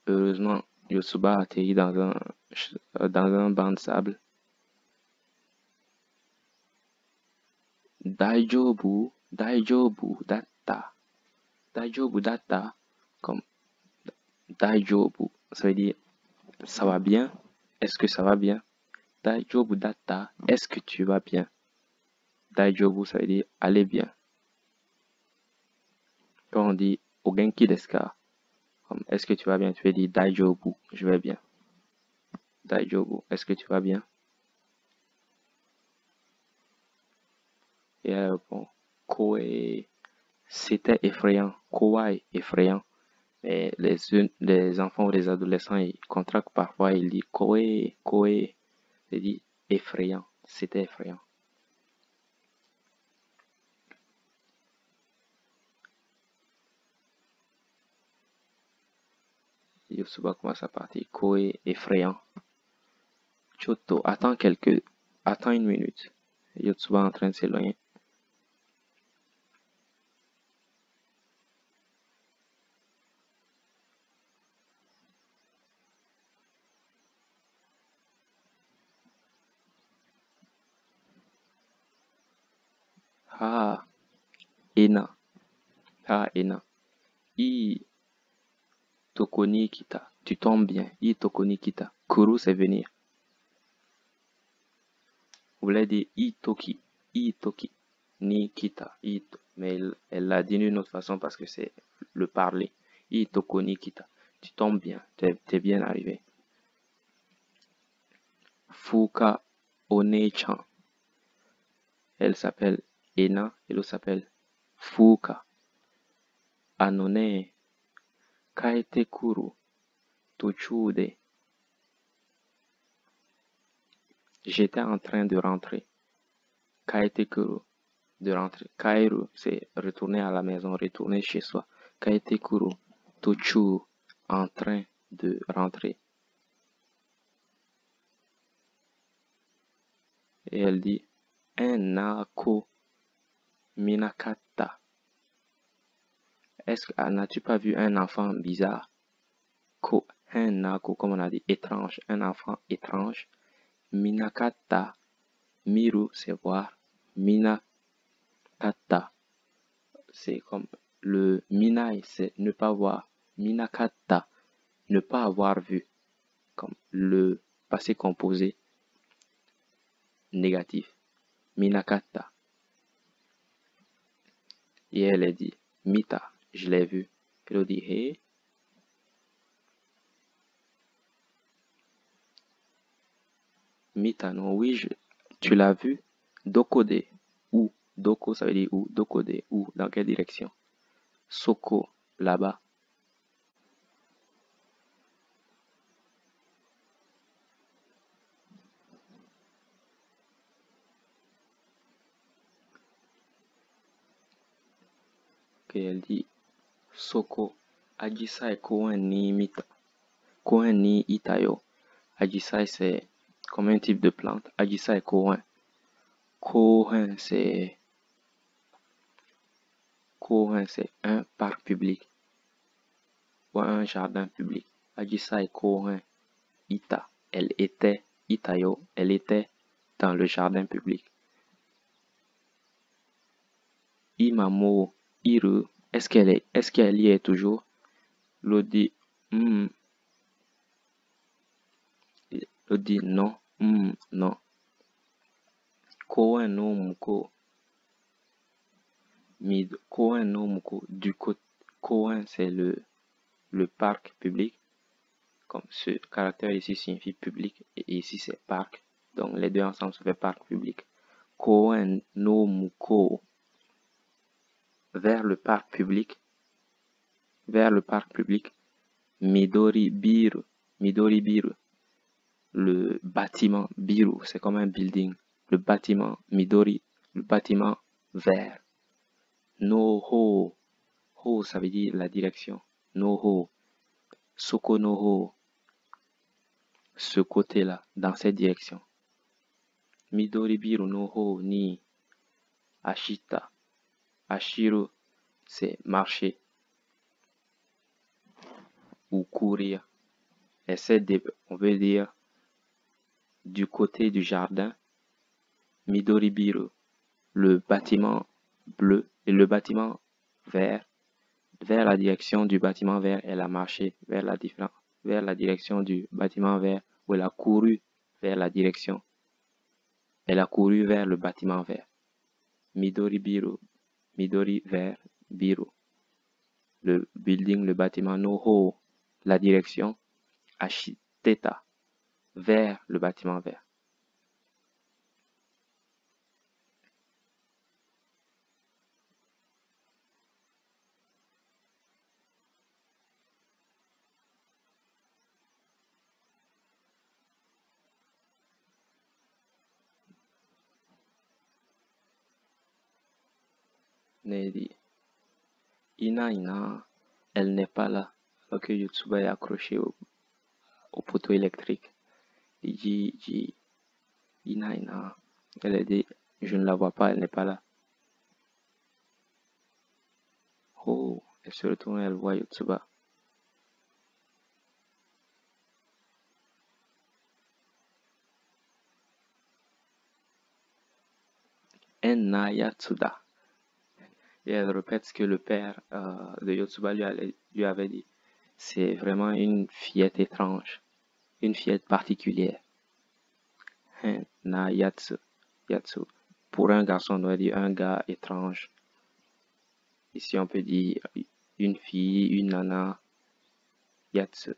Heureusement, Yotsuba atterrit dans un banc de sable. Daijobu, Daijobu datta. Daijobu datta, comme Daijobu, ça veut dire ça va bien? Est-ce que ça va bien? Daijobu datta, est-ce que tu vas bien? Daijobu, ça veut dire allez bien. Quand on dit Ogenki desu ka, comme est-ce que tu vas bien? Tu veux dire Daijobu, je vais bien. Daijobu, est-ce que tu vas bien? Et elle répond Koe, c'était effrayant. Kawaii, effrayant. Mais les enfants ou les adolescents, ils contractent parfois, ils disent Koe, Koe. Ils disent effrayant, c'était effrayant. Yosuba commence à partir. Koe, effrayant. Choto, attends une minute. Yotsuba en train de s'éloigner. Ah, Ena. Ah, Ena. I Tokoni Kita. Tu tombes bien. I Tokoni Kita. Kuru, c'est venir. Vous voulez dire Itoki. Itoki. Ni Kita. Ito. Mais elle l'a dit d'une autre façon parce que c'est le parler. Itokoni Kita. Tu tombes bien. T'es bien arrivé. Fuka One-chan. Elle s'appelle Ena et l'autre s'appelle Fuka. Anone Kaete Kuru Tochude. J'étais en train de rentrer. Kaete Kuru, de rentrer. Kairu, c'est retourner à la maison, retourner chez soi. Kaete Kuru Tochu, en train de rentrer. Et elle dit Enako Minakata. N'as-tu pas vu un enfant bizarre? Enako, comme on a dit, étrange, un enfant étrange. Minakata, miru, c'est voir. Minakata, c'est comme le minai, c'est ne pas voir. Minakata, ne pas avoir vu. Comme le passé composé négatif. Minakata. Et elle a dit, Mita, je l'ai vu. Elle a dit, hey. Mita, non, oui, tu l'as vu. Dokode, où? Doko, ça veut dire où? Dokode, où? Dans quelle direction? Soko, là-bas. Et elle dit, Soko, Ajisai koen ni mita. Koen ni itayo. Ajisai, c'est comme un type de plante. Ajisai koen. Koen, c'est un parc public ou un jardin public. Ajisai koen ita. Elle était, itayo, elle était dans le jardin public. Imamo iru. Est-ce qu'elle y est toujours? L'autre dit non, non. Koen no muko. Koen no muko. Du côté, Koen, c'est le parc public. Comme ce caractère ici signifie public et ici c'est parc. Donc les deux ensemble ça fait parc public. Koen no muko. Vers le parc public. Vers le parc public. Midori biru. Midori biru. Le bâtiment biru, c'est comme un building. Le bâtiment Midori. Le bâtiment vert. No ho. Ho, ça veut dire la direction. No ho. Soko no ho. Ce côté-là, dans cette direction. Midori biru no ho ni ashita. Ashiru, c'est marcher ou courir. on veut dire du côté du jardin, Midori Biru, le bâtiment bleu et le bâtiment vert. Vers la direction du bâtiment vert, elle a marché vers la direction du bâtiment vert, où elle a couru vers la direction. Elle a couru vers le bâtiment vert. Midori Biru, Midori vert, Biru. Le building, le bâtiment Noho, la direction. Ashiteta, vers le bâtiment vert. Nedi. Ina, elle n'est pas là. Alors que Yotsuba est accroché au poteau électrique. Iji, Ina. Elle a dit, je ne la vois pas, elle n'est pas là. Oh, elle se retourne et elle voit Yotsuba. Enna Yatsuda. Et elle répète ce que le père de Yotsuba lui avait dit. C'est vraiment une fillette étrange, une fillette particulière. Enna Yatsu. Pour un garçon, on doit dire un gars étrange. Ici, on peut dire une fille, une nana, Yatsu.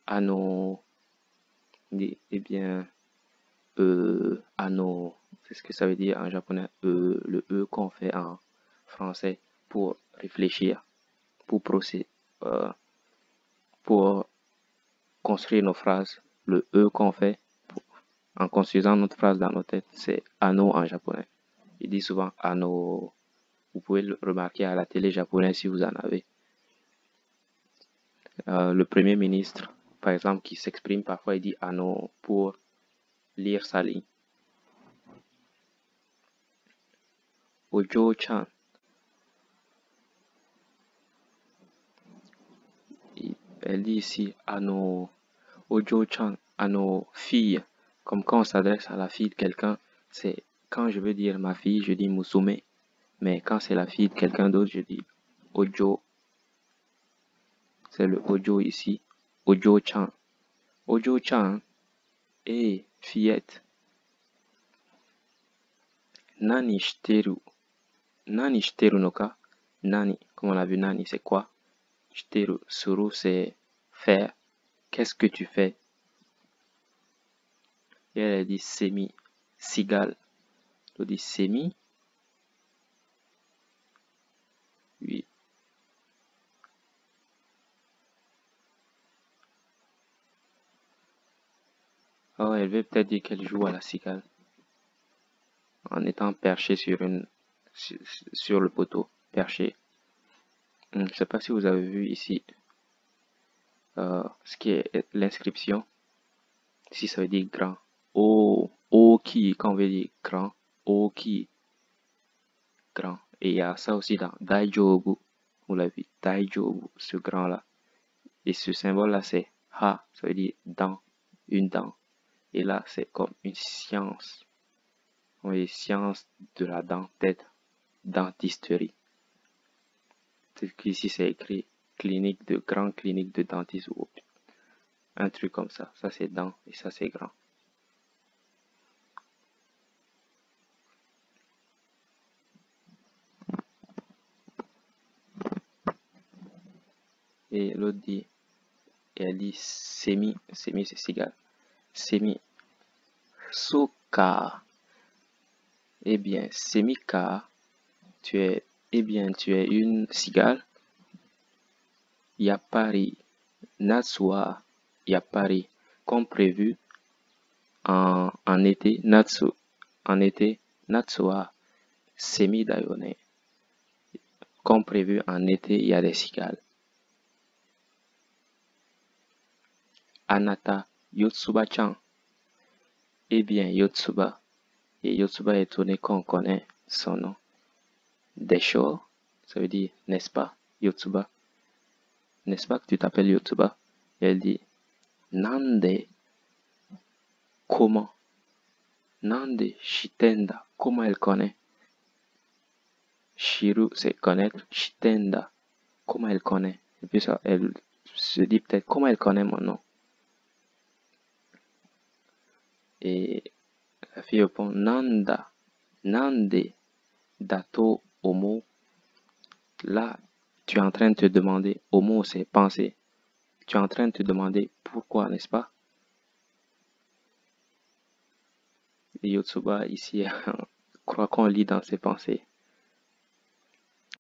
Ano, eh bien, ano, c'est ce que ça veut dire en japonais, le E qu'on fait en français pour réfléchir, pour procéder, pour construire nos phrases. Le E qu'on fait en construisant notre phrase dans nos têtes, c'est ano en japonais. Il dit souvent ano. Vous pouvez le remarquer à la télé japonaise si vous en avez. Le premier ministre, par exemple, qui s'exprime parfois, il dit ano pour lire sa ligne. Ojo-chan. Elle dit ici ano Ojo-chan, à nos filles. Comme quand on s'adresse à la fille de quelqu'un, c'est quand je veux dire ma fille, je dis Musume. Mais quand c'est la fille de quelqu'un d'autre, je dis Ojo. C'est le Ojo ici. Ojo-chan. Ojo-chan. Eh, fillette. Nani shiteru. Nani shiteru no ka? Nani, comme on a vu, nani, c'est quoi? Shiteru, suru, c'est faire. Qu'est-ce que tu fais? Et elle a dit semi, cigale. Elle dit semi. Oui. Oh, elle veut peut-être dire qu'elle joue à la cigale en étant perchée sur le poteau, perché. Je ne sais pas si vous avez vu ici ce qui est l'inscription. Ici, ça veut dire grand. Oki, quand on veut dire grand, Oki, grand. Et il y a ça aussi dans Daijobu. Vous l'avez vu, Daijobu, ce grand-là. Et ce symbole-là, c'est Ha, ça veut dire dent, une dent. Et là, c'est comme une science. Oui, science de la dent, peut-être dentisterie. Peut-être qu'ici, c'est écrit grande clinique de dentiste ou un truc comme ça. Ça, c'est dent et ça, c'est grand. Et l'autre dit, et elle dit semi c'est cigale. Semi, soka. Eh bien, semika, tu es une cigale. Yapari, Natsua, Yapari, comme prévu en été, Natsu, en été, Natsua, Semi Dayone. Comme prévu en été, il y a des cigales. Anata, Yotsuba-chan. Eh bien, Yotsuba. Et Yotsuba est étonné qu'on connaît son nom. Desho, ça veut dire, n'est-ce pas, Yotsuba. n'est-ce pas que tu t'appelles Yotsuba? Et elle dit, Nande, comment? Nande shitenda, comment elle connaît? Shiru, c'est connaître. Shitenda, comment elle connaît? Et puis ça, elle se dit peut-être, comment elle connaît mon nom? Et la fille répond, Nanda, Nande, dato, homo. Là, tu es en train de te demander, homo, c'est penser. Tu es en train de te demander pourquoi, n'est-ce pas? Et Yotsuba, ici, crois qu'on lit dans ses pensées.